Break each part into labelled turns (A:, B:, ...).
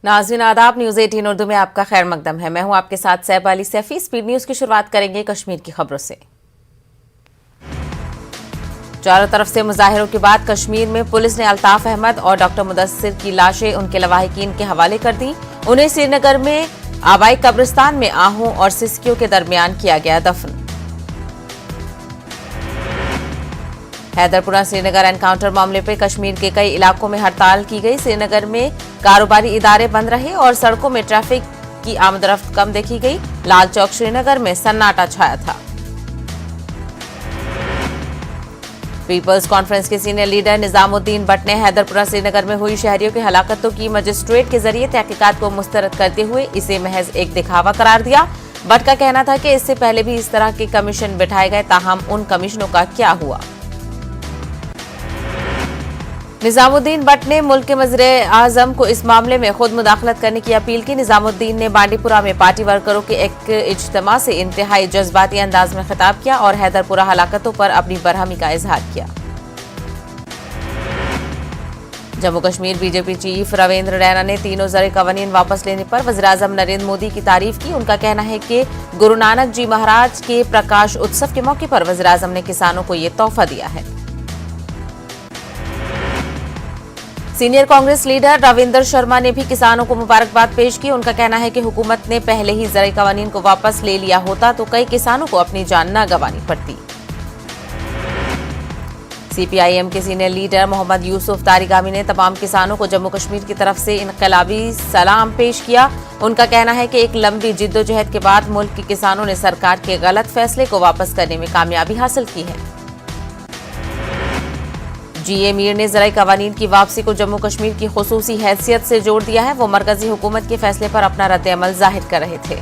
A: नाज़रीन आदाब, न्यूज़ 18 उर्दू में आपका खैर मकदम है। मैं हूं आपके साथ सैफ अली सैफी। स्पीड न्यूज़ की शुरुआत करेंगे कश्मीर की खबरों से। चारों तरफ से मुजाहिरों के बाद कश्मीर में पुलिस ने अल्ताफ अहमद और डॉक्टर मुदस्सिर की लाशें उनके लवाहिकीन के हवाले कर दी। उन्हें श्रीनगर में आबाई कब्रिस्तान में आहू और सिस्कियों के दरमियान किया गया दफन। हैदरपुरा श्रीनगर एनकाउंटर मामले पर कश्मीर के कई इलाकों में हड़ताल की गई। श्रीनगर में कारोबारी इदारे बंद रहे और सड़कों में ट्रैफिक की आमदरफ्त कम देखी गई। लाल चौक श्रीनगर में सन्नाटा छाया था। पीपल्स कॉन्फ्रेंस के सीनियर लीडर निजामुद्दीन भट्ट ने हैदरपुरा श्रीनगर में हुई शहरियों की हलाकतों की मजिस्ट्रेट के जरिए तहकीकात को मुस्तरद करते हुए इसे महज एक दिखावा करार दिया। भट्ट का कहना था कि इससे पहले भी इस तरह के कमीशन बिठाए गए, ताहम उन कमीशनों का क्या हुआ। निजामुद्दीन भट्ट ने मुल्क के वज़ीर आज़म को इस मामले में खुद मुदाखलत करने की अपील की। निजामुद्दीन ने बांडीपुरा में पार्टी वर्करों के एक इज्तिमा से इंतहाई जज्बाती अंदाज में खिताब किया और हैदरपुरा हलाकतों पर अपनी बरहमी का इजहार किया। जम्मू कश्मीर बीजेपी चीफ रविंद्र रैना ने तीनों ज़र कवानीन वापस लेने पर वज़ीर आज़म नरेंद्र मोदी की तारीफ की। उनका कहना है कि गुरु नानक जी महाराज के प्रकाश उत्सव के मौके पर वज़ीर आज़म ने किसानों को ये तोहफा दिया है। सीनियर कांग्रेस लीडर रविंदर शर्मा ने भी किसानों को मुबारकबाद पेश की। उनका कहना है कि हुकूमत ने पहले ही ज़र कवानीन को वापस ले लिया होता तो कई किसानों को अपनी जान न गंवानी पड़ती। सीपीआईएम के सीनियर लीडर मोहम्मद यूसुफ तारिगामी ने तमाम किसानों को जम्मू कश्मीर की तरफ से इनकलाबी सलाम पेश किया। उनका कहना है कि एक लंबी जिद्दोजहद के बाद मुल्क के किसानों ने सरकार के गलत फैसले को वापस करने में कामयाबी हासिल की है। जीए मीर ने ज़राई कवानीन की वापसी को जम्मू कश्मीर की खुसूसी हैसियत से जोड़ दिया है। वो मरकजी हुकूमत के फैसले पर अपना रद्द-ए-अमल जाहिर कर रहे थे।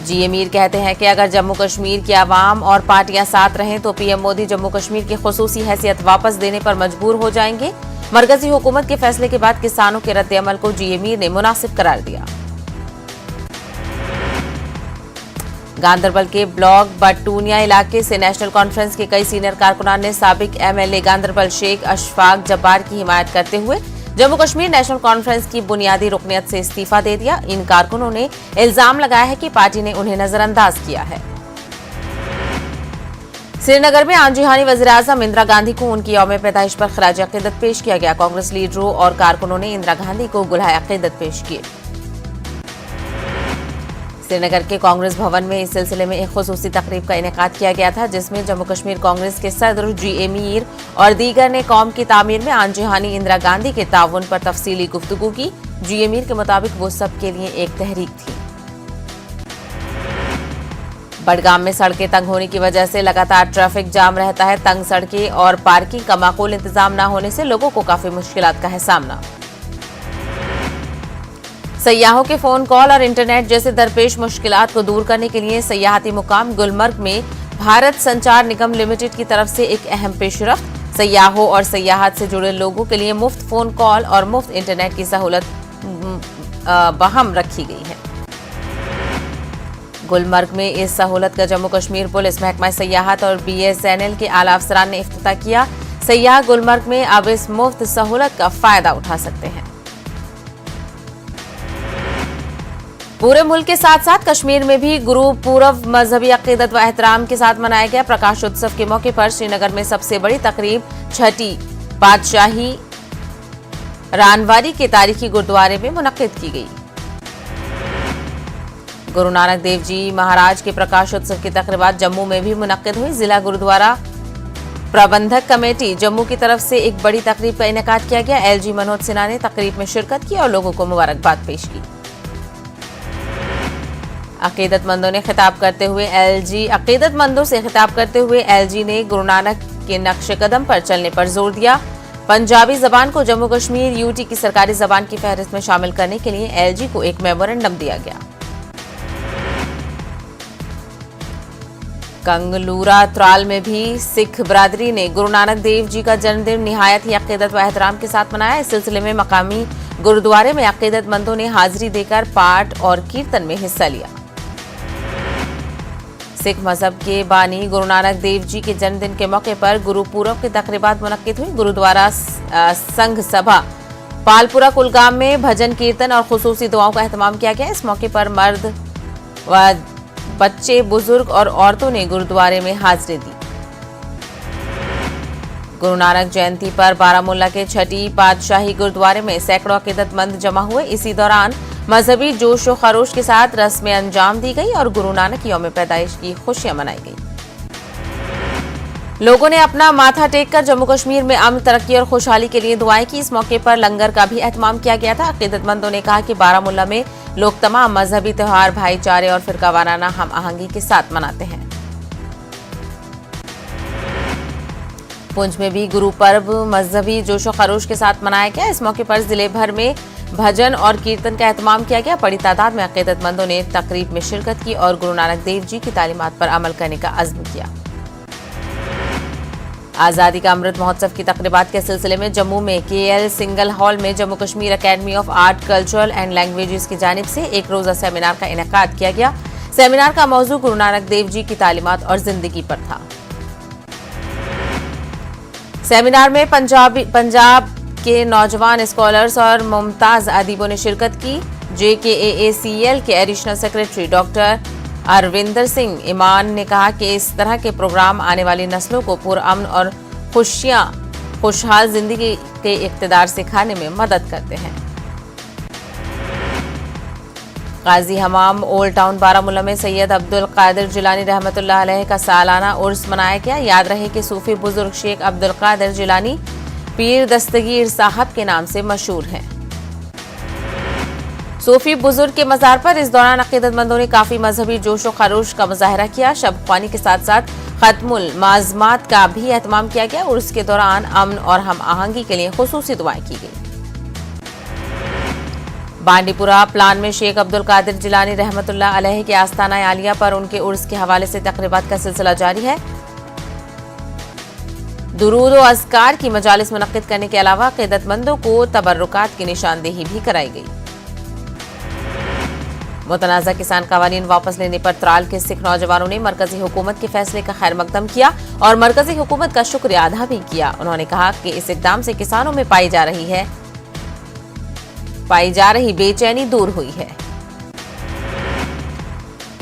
A: जीए मीर कहते हैं कि अगर जम्मू कश्मीर की आवाम और पार्टियां साथ रहें तो पीएम मोदी जम्मू कश्मीर की खुसूसी हैसियत वापस देने पर मजबूर हो जाएंगे। मरकजी हुकूमत के फैसले के बाद किसानों के रद्द-ए-अमल को जीए मीर ने मुनासिब करार दिया। गांदरबल के ब्लॉक बटूनिया इलाके से नेशनल कॉन्फ्रेंस के कई सीनियर कारकुनान ने साबिक एमएलए गांदरबल शेख अशफाक जब्बार की हिमायत करते हुए जम्मू कश्मीर नेशनल कॉन्फ्रेंस की बुनियादी रुकनियत से इस्तीफा दे दिया। इन कारकुनों ने इल्जाम लगाया है कि पार्टी ने उन्हें नजरअंदाज किया है। श्रीनगर में आज जहानी वज़ीर आज़म इंदिरा गांधी को उनकी यौम पैदाइश पर खराज अकीदत पेश किया गया। कांग्रेस लीडरों और कारकुनों ने इंदिरा गांधी को गुलाए अकीदत पेश किए। श्रीनगर के कांग्रेस भवन में इस सिलसिले में एक खुसूसी तकरीब का इनेकाद किया गया था, जिसमें जम्मू कश्मीर कांग्रेस के सदर जीए मीर और दीगर ने कौम की तामीर में आन जहानी इंदिरा गांधी के ताउन पर तफसीली गुफ्तगू की। जीए मीर के मुताबिक वो सबके लिए एक तहरीक थी। बडगाम में सड़कें तंग होने की वजह से लगातार ट्रैफिक जाम रहता है। तंग सड़कें और पार्किंग का माकूल इंतजाम न होने से लोगों को काफी मुश्किलात का है सामना। सयाहों के फोन कॉल और इंटरनेट जैसे दरपेश मुश्किलात को दूर करने के लिए सयाहती मुकाम गुलमर्ग में भारत संचार निगम लिमिटेड की तरफ से एक अहम पेशरफ्त। सयाहों और सयाहत से जुड़े लोगों के लिए मुफ्त फोन कॉल और मुफ्त इंटरनेट की सहूलत बहाल रखी गई है। गुलमर्ग में इस सहूलत का जम्मू कश्मीर पुलिस, महकमा सयाहत और बीएसएनएल के आला अफसरान ने इफ्तिताह किया। सयाह गुलमर्ग में अब इस मुफ्त सहूलत का फायदा उठा सकते हैं। पूरे मुल्क के साथ साथ कश्मीर में भी गुरु पूरब मजहबी अकीदत व एहतराम के साथ मनाया गया। प्रकाश उत्सव के मौके पर श्रीनगर में सबसे बड़ी तकरीब छठी बादशाही रानवारी के तारीखी गुरुद्वारे में मुनक्किद की गई। गुरु नानक देव जी महाराज के प्रकाश उत्सव की तकरीबात जम्मू में भी मुनक्किद हुई। जिला गुरुद्वारा प्रबंधक कमेटी जम्मू की तरफ से एक बड़ी तकरीब का इनेकाद किया गया। एलजी मनोज सिन्हा ने तकरीब में शिरकत की और लोगों को मुबारकबाद पेश की। अकीदतमंदों से खिताब करते हुए एलजी ने गुरु नानक के नक्शे कदम पर चलने पर जोर दिया। पंजाबी जबान को जम्मू कश्मीर यूटी की सरकारी जबान की फहरिस्त में शामिल करने के लिए एलजी को एक मेमोरेंडम दिया गया। कंगलूरा त्राल में भी सिख बरादरी ने गुरु नानक देव जी का जन्मदिन निहायत ही अकीदत व एहतराम के साथ मनाया। इस सिलसिले में मकामी गुरुद्वारे में अकीदतमंदों ने हाजिरी देकर पाठ और कीर्तन में हिस्सा लिया। सिख मजहब के बानी गुरु नानक देव जी के जन्मदिन के मौके पर गुरु पूरब की तकरीबात मुनक्किद हुई। गुरुद्वारा संघ सभा पालपुरा कुलगाम में भजन कीर्तन और खुसूसी दुआओं का एहतमाम किया गया। इस मौके पर मर्द व बच्चे, बुजुर्ग और औरतों ने गुरुद्वारे में हाजिरी दी। गुरु नानक जयंती पर बारामूला के छठी पातशाही गुरुद्वारे में सैकड़ों अकीदतमंद जमा हुए। इसी दौरान मजहबी जोश व खरोश के साथ रस्में अंजाम दी गई और गुरु नानक यौम पैदाइश की खुशियां मनाई गई। लोगों ने अपना माथा टेककर जम्मू कश्मीर में अमन, तरक्की और खुशहाली के लिए दुआएं की। इस मौके पर लंगर का भी एहतमाम किया गया था। अकीदतमंदों ने कहा कि बारामूला में लोग तमाम मजहबी त्योहार भाईचारे और फिरकावाराना हम आहंगी के साथ मनाते हैं। पुंछ में भी गुरु पर्व मजहबी जोशो खरोश के साथ मनाया गया। इस मौके पर जिले भर में भजन और कीर्तन का एहतमाम किया गया। बड़ी तादाद में अकीदतमंदों ने तकरीब में शिरकत की और गुरु नानक देव जी की तालीमात पर अमल करने का अज़्म किया। आजादी का अमृत महोत्सव की तकरीबात के सिलसिले में जम्मू में KL सिंगल हॉल में Jammu Kashmir academy of art, cultural and languages की जानिब से एक रोजा सेमिनार का इनेकाद किया गया। सेमिनार का मौजू गुरु नानक देव जी की तालीमात और जिंदगी पर था। सेमिनार में पंजाब के नौजवान स्कॉलर्स और मुमताज अदीबों ने शिरकत की। JKAACL के additional secretary doctor Arvinder Singh Iman ने कहा कि इस तरह के प्रोग्राम आने वाली नस्लों को पुरअमन और खुशहाल जिंदगी के इक़्तिदार सिखाने में मदद करते हैं। गाजी हमाम ओल्ड टाउन बारामूला में सैयद अब्दुल कादिर जिलानी रहमतुल्लाह अलैह का सालाना उर्स मनाया गया। याद रहे कि सूफी बुजुर्ग शेख अब्दुल कादिर जिलानी पीर दस्तगीर साहब के नाम से मशहूर हैं। सूफी बुजुर्ग के मज़ार पर इस दौरान अकीदतमंदों ने काफी मजहबी जोश व खरोश का मुजाहरा किया। शब ख्वानी के साथ साथ खत्मुल माज़मात का भी एहतमाम किया गया और उसके दौरान अमन और हम आहंगी के लिए खुसूसी दुआएं की गई। बांडीपुरा प्लान में शेख अब्दुल कादिर जिलानी रहमतुल्लाह अलैह के आस्ताना आलिया पर उनके उर्स के हवाले से तकरीबात का सिलसिला जारी है। दुरूद व अज़कार की मजालिस मुनक्किद करने के अलावा अकीदतमंदों को तबर्रुकात की निशानदेही भी कराई गई। मुतनाज़ा किसान कानून वापस लेने पर त्राल के सिख नौजवानों ने मरकजी हुकूमत के फैसले का खैर मकदम किया और मरकजी हुकूमत का शुक्रिया अदा भी किया। उन्होंने कहा कि इस इक़दाम से किसानों में पाई जा रही बेचैनी दूर हुई है।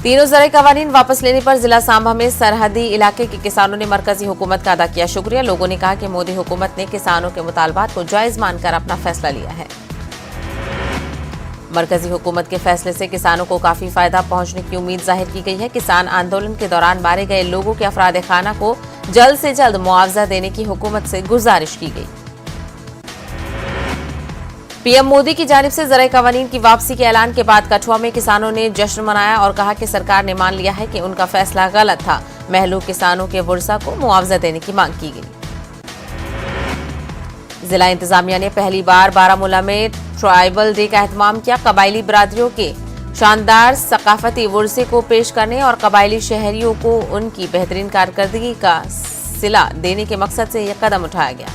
A: तीनों ज़राई कानून वापस लेने पर जिला सांबा में सरहदी इलाके के किसानों ने मरकजी हुकूमत का अदा किया शुक्रिया। लोगों ने कहा कि मोदी हुकूमत ने किसानों के मुतालबात को जायज मानकर अपना फैसला लिया है। मरकजी हुकूमत के फैसले से किसानों को काफी फायदा पहुंचने की उम्मीद जाहिर की गई है। किसान आंदोलन के दौरान मारे गए लोगों के अफराद खाना को जल्द से जल्द मुआवजा देने की हुकूमत से गुजारिश की गई। पीएम मोदी की जानिब से ज़राई कानून की वापसी के ऐलान के बाद कठुआ में किसानों ने जश्न मनाया और कहा कि सरकार ने मान लिया है कि उनका फैसला गलत था। महलूक किसानों के वर्सा को मुआवजा देने की मांग की गई। जिला इंतजामिया ने पहली बार बारामूला में ट्राइबल डे का एहतमाम किया। कबायली बरादरियों के शानदार सकाफती वर्से को पेश करने और कबायली शहरियों को उनकी बेहतरीन कारकर्दगी का सिला देने के मकसद से यह कदम उठाया गया।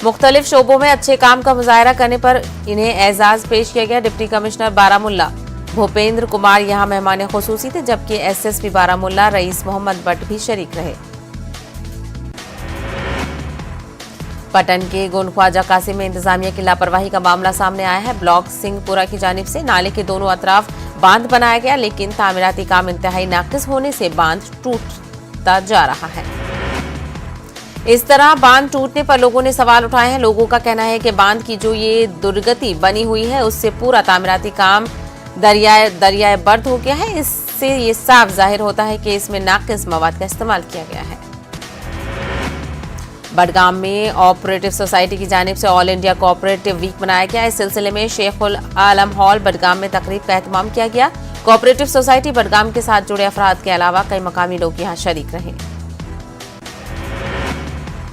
A: मुख्तलिफ शोबों में अच्छे काम का मुजाहरा करने पर इन्हें एजाज पेश किया गया। डिप्टी कमिश्नर बारामूला भूपेंद्र कुमार यहाँ मेहमान खुसूसी थे, जबकि SSP बारामूला रईस मोहम्मद भट्ट भी शरीक रहे। पटन के गोनख्वाजा कासिम में इंतजामिया की लापरवाही का मामला सामने आया है। ब्लॉक सिंहपुरा की जानिब से नाले के दोनों अतराफ बांध बनाया गया, लेकिन तामीराती काम इंतहाई नाकिस होने से बांध टूटता जा रहा है। इस तरह बांध टूटने पर लोगों ने सवाल उठाए हैं। लोगों का कहना है कि बांध की जो ये दुर्गति बनी हुई है उससे पूरा तामीराती काम दरियाए बर्द हो गया है। इससे ये साफ जाहिर होता है कि इसमें नाकिस मवाद का इस्तेमाल किया गया है। बडगाम में ऑपरेटिव सोसाइटी की जानिब से ऑल इंडिया कोऑपरेटिव वीक मनाया गया। इस सिलसिले में शेखुल आलम हॉल बडगाम में तकरीब का एहतमाम किया गया। कोऑपरेटिव सोसाइटी बडगाम के साथ जुड़े अफराद के अलावा कई मकामी लोग यहाँ शरीक रहे।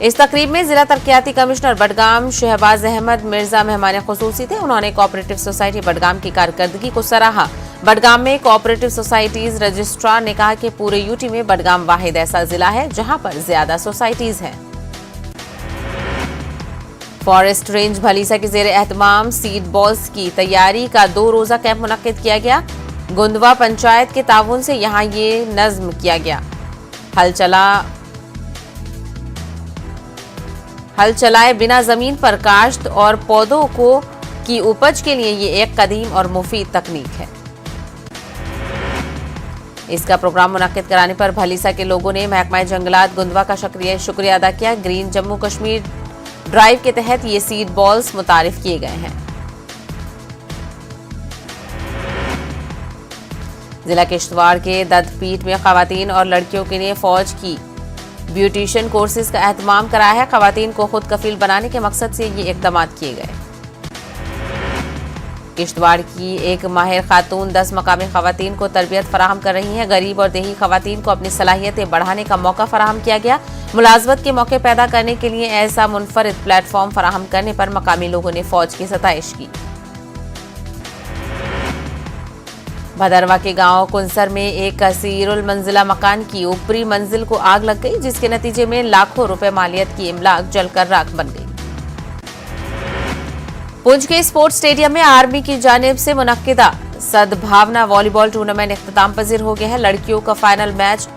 A: इस तकरीब में जिला तरक्याती कमिश्नर बडगाम शहबाज अहमद मिर्जा मेहमान खुसूसी थे। उन्होंने कोऑपरेटिव सोसाइटी बडगाम की कारकर्दगी को सराहा। बडगाम में कोऑपरेटिव सोसाइटीज रजिस्ट्रार ने कहा कि पूरे यूटी में बडगाम वाहिद ऐसा जिला है जहां पर ज्यादा सोसाइटीज हैं। फॉरेस्ट रेंज भलीसा के जेर एहतमाम सीड बॉल्स की तैयारी का 2 रोजा कैंप मुनक्किद किया गया। गुंदवा पंचायत के ताउन से यहां ये नज्म किया गया। हल चलाए बिना जमीन पर काश्त और पौधों को की उपज के लिए ये एक कदीम और मुफीद तकनीक है। इसका प्रोग्राम मुनक्किद कराने पर भलीसा के लोगों ने महकमा जंगलात गुंदवा का शुक्रिया अदा किया। ग्रीन जम्मू कश्मीर ड्राइव के तहत ये सीड बॉल्स मुतारिफ किए गए हैं। जिला किश्तवाड़ के दत्तपीठ में खवातीन और लड़कियों के लिए फौज की ब्यूटिशियन कोर्सेज का एहतमाम कराया है। खवातीन को खुद कफील बनाने के मकसद से ये इकदाम किए गए। किश्तवाड़ की एक माहिर खातून 10 मकामी खवातीन को तरबियत फराहम कर रही हैं। गरीब और देही खवातीन को अपनी सलाहियतें बढ़ाने का मौका फराहम किया गया। मुलाजमत के मौके पैदा करने के लिए ऐसा मुनफरिद प्लेटफॉर्म फराहम करने पर मकामी लोगों ने फौज की सताइश की। भदरवा के गांव कुंसर में एक कसीरुल मंजिला मकान की ऊपरी मंजिल को आग लग गई, जिसके नतीजे में लाखों रुपए मालियत की इमलाक जलकर राख बन गई। पुंछ के स्पोर्ट्स स्टेडियम में आर्मी की जानिब से मुनक्किदा सद्भावना वॉलीबॉल टूर्नामेंट इख्तिताम पजीर हो गया है। लड़कियों का फाइनल मैच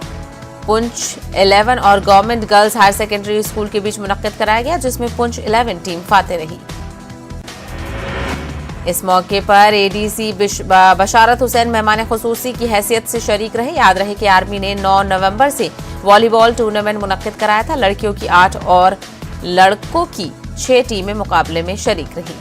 A: पुंछ 11 और government girls higher secondary school के बीच मुनक्किद कराया गया, जिसमें पुंछ 11 टीम फाते रही। इस मौके पर एडीसी बशारत हुसैन मेहमान खुसूसी की हैसियत से शरीक रहे। याद रहे कि आर्मी ने 9 नवंबर से वॉलीबॉल टूर्नामेंट मुनक्किद कराया था। लड़कियों की 8 और लड़कों की 6 टीमें मुकाबले में शरीक रही।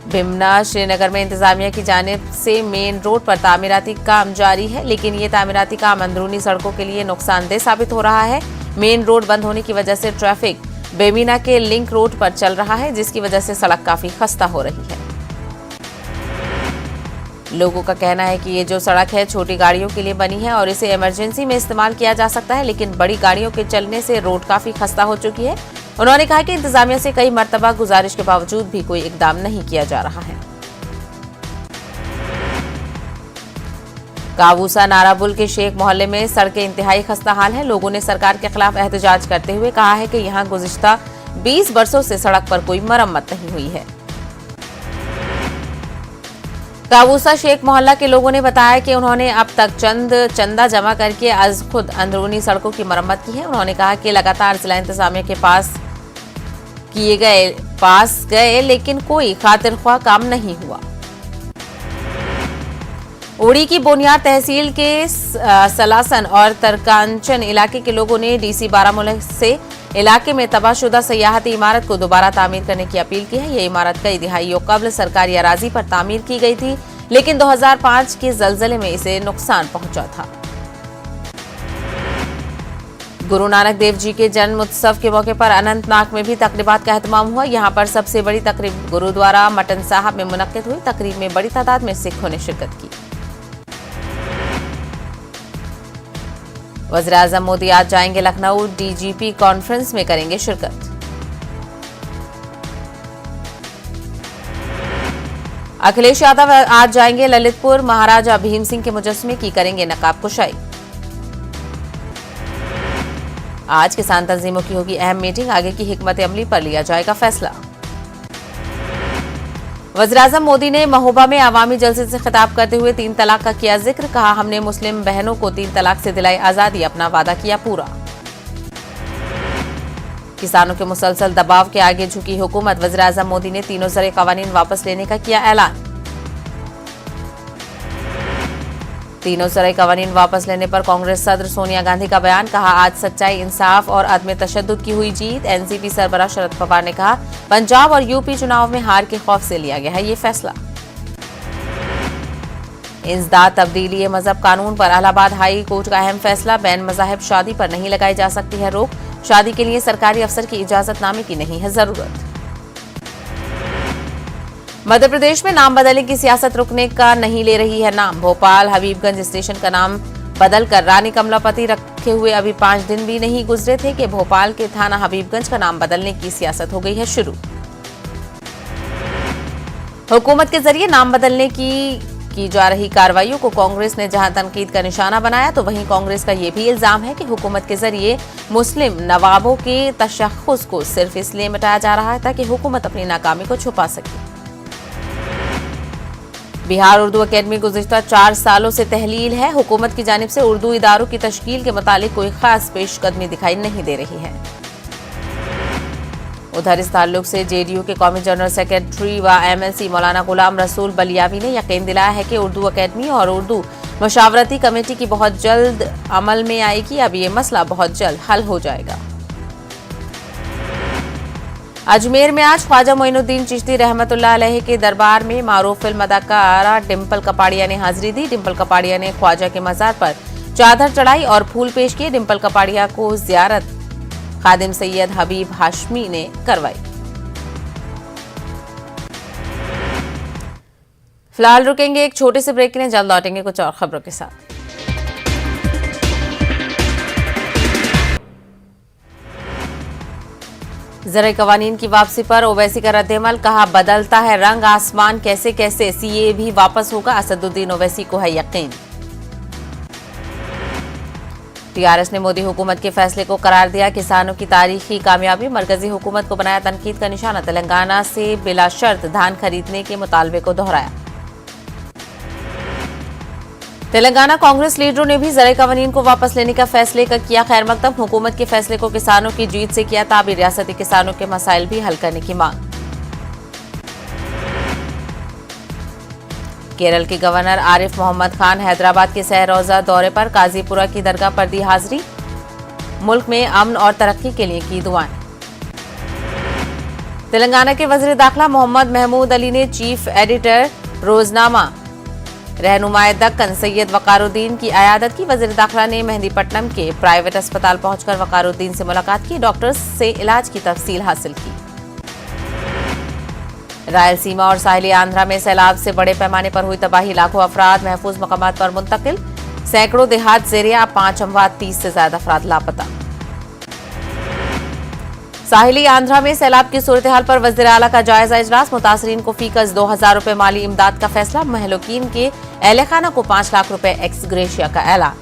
A: बिमना श्रीनगर में इंतजामिया की जानिब से मेन रोड पर तामीराती काम जारी है, लेकिन ये तामीराती काम अंदरूनी सड़कों के लिए नुकसानदेह साबित हो रहा है। मेन रोड बंद होने की वजह से ट्रैफिक बेमीना के लिंक रोड पर चल रहा है, जिसकी वजह से सड़क काफी खस्ता हो रही है। लोगों का कहना है कि ये जो सड़क है छोटी गाड़ियों के लिए बनी है और इसे इमरजेंसी में इस्तेमाल किया जा सकता है, लेकिन बड़ी गाड़ियों के चलने से रोड काफी खस्ता हो चुकी है। उन्होंने कहा कि इंतजामिया से कई मर्तबा गुजारिश के बावजूद भी कोई इकदाम नहीं किया जा रहा है। काबूसा नाराबुल के शेख मोहल्ले में सड़कें इंतहाई खस्ता हाल है। लोगों ने सरकार के खिलाफ एहतजाज करते हुए कहा है कि यहां गुज़िश्ता 20 वर्षों से सड़क पर कोई मरम्मत नहीं हुई है। काबूसा शेख मोहल्ला के लोगों ने बताया कि उन्होंने अब तक चंदा जमा करके आज खुद अंदरूनी सड़कों की मरम्मत की है। उन्होंने कहा कि लगातार जिला इंतजामिया के पास गए लेकिन कोई खातिरख्वाह काम नहीं हुआ। उड़ी की बोनियार तहसील के सलासन और तरकांचन इलाके के लोगों ने डीसी बारामूला से इलाके में तबाहशुदा सयाहती इमारत को दोबारा तामीर करने की अपील की है। ये इमारत कई दिहाइयों कबल सरकारी अराजी पर तामीर की गई थी, लेकिन 2005 के जलजले में इसे नुकसान पहुंचा था। गुरु नानक देव जी के जन्म उत्सव के मौके पर अनंतनाग में भी तकरीबात का एहतमाम हुआ। यहाँ पर सबसे बड़ी तकरीब गुरुद्वारा मटन साहब में मुनक्किद हुई। तकरीब में बड़ी तादाद में सिखों ने शिरकत की। वज़ीर-ए-आज़म मोदी आज जाएंगे लखनऊ, डीजीपी कॉन्फ्रेंस में करेंगे शिरकत। अखिलेश यादव आज जाएंगे ललितपुर, महाराजा भीम सिंह के मुजस्समे की करेंगे नकाब कुशाई। आज किसान तंजीमों की होगी अहम मीटिंग, आगे की हिकमत अमली पर लिया जाएगा फैसला। वज़ीर-ए-आज़म मोदी ने महोबा में अवामी जलसे से खिताब करते हुए 3 तलाक का किया जिक्र। कहा, हमने मुस्लिम बहनों को 3 तलाक से दिलाई आजादी, अपना वादा किया पूरा। किसानों के मुसलसल दबाव के आगे झुकी हुकूमत। वज़ीर-ए-आज़म मोदी ने तीनों ज़रूरी कवानीन वापस लेने का किया ऐलान। तीनों ज़रूरी कवानीन वापस लेने पर कांग्रेस सदर सोनिया गांधी का बयान। कहा, आज सच्चाई, इंसाफ और अदम तशद्दुद की हुई जीत। एनसीपी सरबराह शरद पवार ने कहा, पंजाब और यूपी चुनाव में हार के खौफ से लिया गया है ये फैसला। इंसदाद तब्दीली मजहब कानून पर इलाहाबाद हाई कोर्ट का अहम फैसला। बैन मज़ाहिब शादी पर नहीं लगाई जा सकती है रोक। शादी के लिए सरकारी अफसर की इजाजतनामे की नहीं है जरूरत। मध्य प्रदेश में नाम बदलने की सियासत रुकने का नहीं ले रही है नाम। भोपाल हबीबगंज स्टेशन का नाम बदलकर रानी कमलापति रखे हुए अभी 5 दिन भी नहीं गुजरे थे कि भोपाल के थाना हबीबगंज का नाम बदलने की सियासत हो गई है शुरू। हुकूमत के जरिए नाम बदलने की जा रही कार्रवाइयों को कांग्रेस ने जहां तनकीद का निशाना बनाया, तो वहीं कांग्रेस का यह भी इल्जाम है कि हुकूमत के जरिए मुस्लिम नवाबों के तशख्खुस को सिर्फ इसलिए मिटाया जा रहा है ताकि हुकूमत अपनी नाकामी को छुपा सके। बिहार उर्दू अकेडमी गुज़िश्ता 4 सालों से तहलील है। हुकूमत की जानिब से उर्दू इदारों की तश्कील के मुतालिक कोई खास पेशकदमी दिखाई नहीं दे रही है। उधर इस ताल्लुक से जेडीयू के कौमी जनरल सेक्रेटरी व एमएलसी मौलाना गुलाम रसूल बलियावी ने यकीन दिलाया है कि उर्दू अकेडमी और उर्दू मशावरती कमेटी की बहुत जल्द अमल में आएगी। अब ये मसला बहुत जल्द हल हो जाएगा। अजमेर में आज ख्वाजा मोइनुद्दीन चिश्ती रहमतुल्लाह अलैह के दरबार में मारूफ फिल्म अदाकारा डिम्पल कपाड़िया ने हाजिरी दी। डिम्पल कपाड़िया ने ख्वाजा के मज़ार पर चादर चढ़ाई और फूल पेश किए। डिम्पल कपाड़िया को जियारत खादिम सैयद हबीब हाशमी ने करवाई। फिलहाल रुकेंगे एक छोटे से ब्रेक के लिए, जल्द लौटेंगे कुछ और खबरों के साथ। ज़राई कवानीन की वापसी पर ओवैसी का रद्देअमल, कहा बदलता है रंग आसमान कैसे कैसे, सीए भी वापस होगा, असदुद्दीन ओवैसी को है यकीन। टीआरएस ने मोदी हुकूमत के फैसले को करार दिया किसानों की तारीखी कामयाबी, मरकजी हुकूमत को बनाया तनकीद का निशाना। तेलंगाना से बिला शर्त धान खरीदने के मुतालबे को दोहराया। तेलंगाना कांग्रेस लीडरों ने भी ज़राई कवानीन को वापस लेने का फैसले का किया खैर मकदम। हुकूमत के फैसले को किसानों की जीत से किया ताबीर, रियासती किसानों के मसाइल भी हल करने की मांग। केरल के गवर्नर आरिफ मोहम्मद खान हैदराबाद के सहरोजा दौरे पर, काजीपुरा की दरगाह पर दी हाजिरी, मुल्क में अमन और तरक्की के लिए की दुआएं। तेलंगाना के वज़ीर दाखिला मोहम्मद महमूद अली ने चीफ एडिटर रोजनामा रहनुमाए दक्कन सैयद वकारुद्दीन की अयादत की। वज़ीर दाखिला ने मेहंदीपट्टनम के प्राइवेट अस्पताल पहुंचकर वकारुद्दीन से मुलाकात की, डॉक्टर्स से इलाज की तफसील हासिल की। रायलसीमा और साहिली आंध्रा में सैलाब से बड़े पैमाने पर हुई तबाही, लाखों अफराद महफूज मकामात पर मुंतकिल, सैकड़ों देहात ज़ेरिया, 5 अमवात, 30 से ज्यादा अफराद लापता। साहिली आंध्रा में सैलाब की सूरत हाल पर वज़ीर आला का जायजा इजलास, मुतासरीन को फीकस 2000 रुपए माली इमदाद का फैसला, महलूकीन के अहले खाना को 5 लाख रुपए एक्स ग्रेशिया का ऐलान।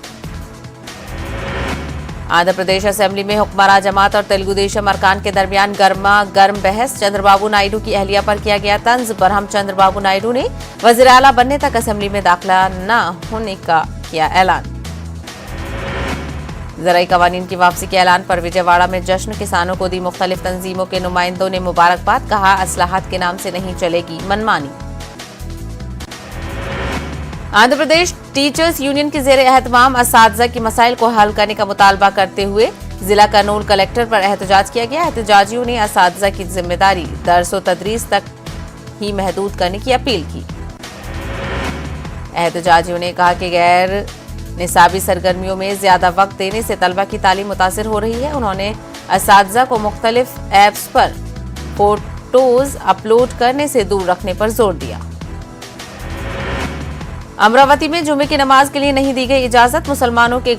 A: आंध्र प्रदेश असेंबली में हुक्मरान जमात और तेलुगु देशम अरकान के दरमियान गर्मा गर्म बहस, चंद्रबाबू नायडू की अहलिया पर किया गया तंज। बरहम चंद्रबाबू नायडू ने वज़ीर आला बनने तक असेंबली में दाखिला न होने का किया ऐलान। ज़राई कवानीन की वापसी के ऐलान पर विजयवाड़ा में जश्न, किसानों को दी मुख्तलिफ तंजीमों के नुमाइंदों ने मुबारकबाद, कहा असलाहत के नाम से नहीं चलेगी मनमानी। आंध्र प्रदेश टीचर्स यूनियन की जेर एहतमाम असातिज़ा की मसाइल को हल करने का मुतालबा करते हुए जिला कर्नूल कलेक्टर पर एहतजाज किया गया। एहतजाजियों ने असातिज़ा की जिम्मेदारी दर्स व तदरीस तक ही महदूद करने की अपील की। एहतजाजियों ने कहा कि गैर निसाबी सरगर्मियों में ज्यादा वक्त देने से तलबा की तालीम मुतासिर हो रही है। उन्होंने असातिज़ा को मुख्तलिफ ऐप्स पर फोटोज अपलोड करने से दूर रखने पर जोर दिया। अमरावती में जुमे की नमाज के लिए नहीं दी गई इजाजत, मुसलमानों ने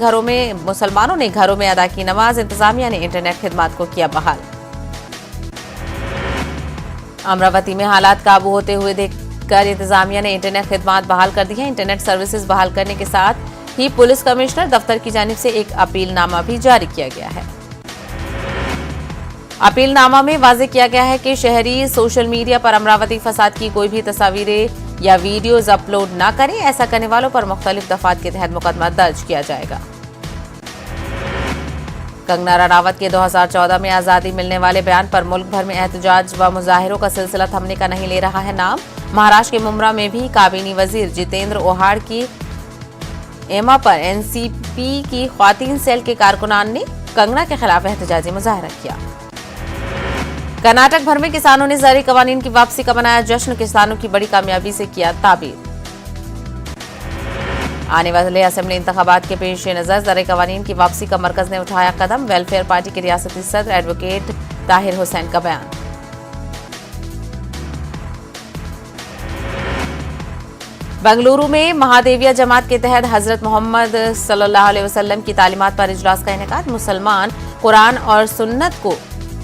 A: घरों में अदा की नमाज, इंतजामिया ने इंटरनेट खिदमात को किया बहाल। अमरावती में हालात काबू होते हुए देखकर इंतजामिया ने इंटरनेट खिदमात बहाल कर दी है। इंटरनेट सर्विसेज बहाल करने के साथ ही पुलिस कमिश्नर दफ्तर की जानिब से एक अपीलनामा भी जारी किया गया है। अपीलनामा में वाज़ेह किया गया है कि शहरी सोशल मीडिया पर अमरावती फसाद की कोई भी तस्वीरें या वीडियोज अपलोड न करें। ऐसा करने वालों पर मुख्तलिफ दफात के तहत मुकदमा दर्ज किया जाएगा। कंगना रनावत के 2014 में आज़ादी मिलने वाले बयान पर मुल्क भर में एहतजाज व मुजाहिरों का सिलसिला थमने का नहीं ले रहा है नाम। महाराष्ट्र के मुमरा में भी काबीनी वजीर जितेंद्र ओहाड़ की एमा पर एनसीपी की ख्वातीन सेल के कारकुनान ने कंगना के खिलाफ एहतजाजी मुजाहरा किया। कर्नाटक भर में किसानों ने ज़राई कवानीन की वापसी का मनाया जश्न, किसानों की बड़ी कामयाबी से किया ताबीर। आने वाले असेंबली इंतखाबात के पेश नजर ज़राई कवानीन की वापसी का मरकज ने उठाया कदम, वेलफेयर पार्टी के रियासती सदर एडवोकेट ताहिर हुसैन का बयान। बेंगलुरु में महादेविया जमात के तहत हजरत मोहम्मद सल्लल्लाहु अलैहि वसल्लम की तालीमात पर इजलास का इनेकाद, मुसलमान कुरान और सुन्नत को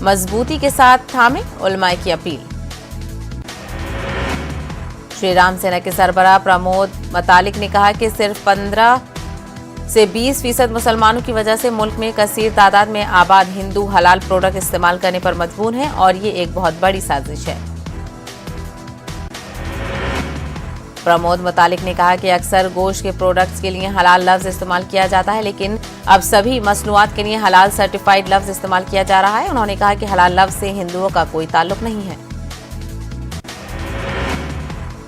A: मजबूती के साथ थामे, उलमाए की अपील। श्री राम सेना के सरबराह प्रमोद मतालिक ने कहा कि सिर्फ 15 से 20% मुसलमानों की वजह से मुल्क में कसीर तादाद में आबाद हिंदू हलाल प्रोडक्ट इस्तेमाल करने पर मजबूर हैं और ये एक बहुत बड़ी साजिश है। प्रमोद मुतालिक ने कहा कि अक्सर गोश्त के प्रोडक्ट्स के लिए हलाल लफ्ज इस्तेमाल किया जाता है, लेकिन अब सभी मसनूआत के लिए हलाल सर्टिफाइड लफ्ज इस्तेमाल किया जा रहा है। उन्होंने कहा कि हलाल लफ्ज से हिंदुओं का कोई ताल्लुक नहीं है।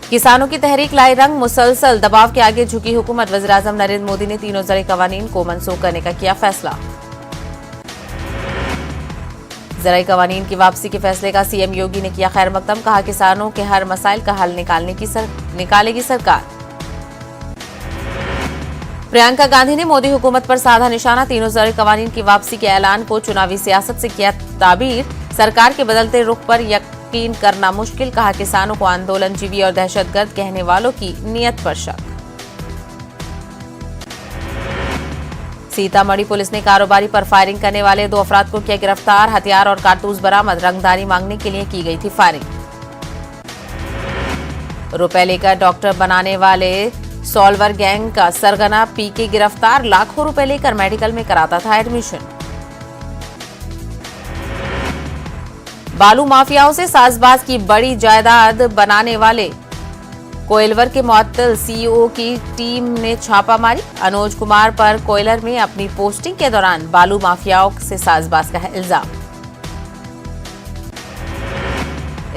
A: किसानों की तहरीक लाई रंग, मुसलसल दबाव के आगे झुकी हुकूमत। वज़ीर-ए-आज़म नरेंद्र मोदी ने तीनों ज़रूरी कवानीन को मनसूख करने का किया फैसला। ज़रूरी कवानीन की वापसी के फैसले का सीएम योगी ने किया खैर मकदम। कहा किसानों के हर मसाइल का हल निकालेगी सरकार। प्रियंका गांधी ने मोदी हुकूमत पर साधा निशाना। तीनों ज़रूरी कवानीन की वापसी के ऐलान को चुनावी सियासत से किया ताबीर। सरकार के बदलते रुख पर यकीन करना मुश्किल। कहा किसानों को आंदोलनजीवी और दहशतगर्द कहने वालों की नीयत पर शक। सीतामढ़ी पुलिस ने कारोबारी पर फायरिंग करने वाले 2 अफराद को किया गिरफ्तार। हथियार और कारतूस बरामद। रंगदारी मांगने के लिए की गई थी फायरिंग। रुपए लेकर डॉक्टर बनाने वाले सॉल्वर गैंग का सरगना पीके गिरफ्तार। लाखों रुपए लेकर मेडिकल में कराता था एडमिशन। बालू माफियाओं से साजबाज की बड़ी जायदाद बनाने वाले कोयलवर के मुअत्तल सीईओ की टीम ने छापा मारी। अनुज कुमार पर कोयलर में अपनी पोस्टिंग के दौरान बालू माफियाओं से साजबाज का है इल्जाम।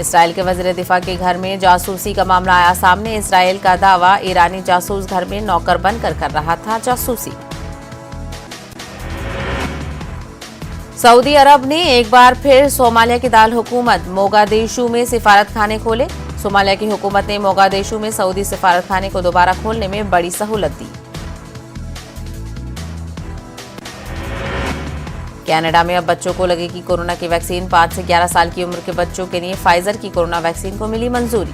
A: इसराइल के वज़ीर दिफा के घर में जासूसी का मामला आया सामने। इसराइल का दावा, ईरानी जासूस घर में नौकर बनकर कर रहा था जासूसी। सऊदी अरब ने एक बार फिर सोमालिया की दाल हुकूमत मोगादिशु में सिफारत खाने खोले। सोमालिया की हुकूमत ने मोगादिशु में सऊदी सिफारत खाने को दोबारा खोलने में बड़ी सहूलत दी। कनाडा में अब बच्चों को लगेगी कोरोना की वैक्सीन। 5 से 11 साल की उम्र के बच्चों के लिए फाइजर की कोरोना वैक्सीन को मिली मंजूरी।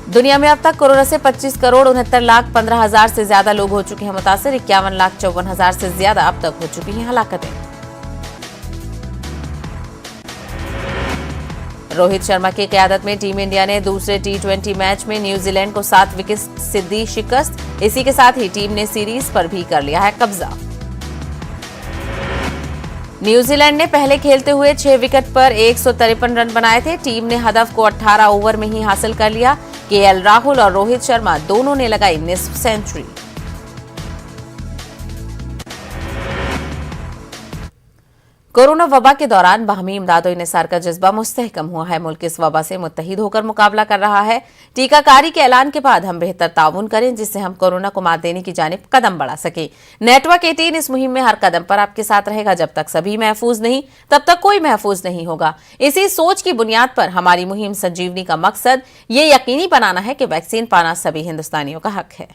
A: दुनिया में अब तक कोरोना से 25,69,15,000 से ज्यादा लोग हो चुके हैं मुतासिर। 51,54,000 से ज्यादा अब तक हो चुकी हैं हलाकतें। रोहित शर्मा की क़यादत में टीम इंडिया ने दूसरे टी20 मैच में न्यूजीलैंड को 7 विकेट से दी शिकस्त। इसी के साथ ही टीम ने सीरीज पर भी कर लिया है कब्जा। न्यूजीलैंड ने पहले खेलते हुए 6 विकेट पर 153 रन बनाए थे। टीम ने हदफ को 18 ओवर में ही हासिल कर लिया। केएल राहुल और रोहित शर्मा दोनों ने लगाई निस्फ सेंचुरी। कोरोना वबा के दौरान बाहमी इमदाद और इंसार का जज्बा मुस्तहकम हुआ है। मुल्क इस वबा से मुत्तहिद होकर मुकाबला कर रहा है। टीकाकारी के ऐलान के बाद हम बेहतर ताउन करें, जिससे हम कोरोना को मात देने की जानिब कदम बढ़ा सके। नेटवर्क 18 इस मुहिम में हर कदम पर आपके साथ रहेगा। जब तक सभी महफूज नहीं, तब तक कोई महफूज नहीं होगा। इसी सोच की बुनियाद पर हमारी मुहिम संजीवनी का मकसद ये यकीनी बनाना है कि वैक्सीन पाना सभी हिंदुस्तानियों का हक है।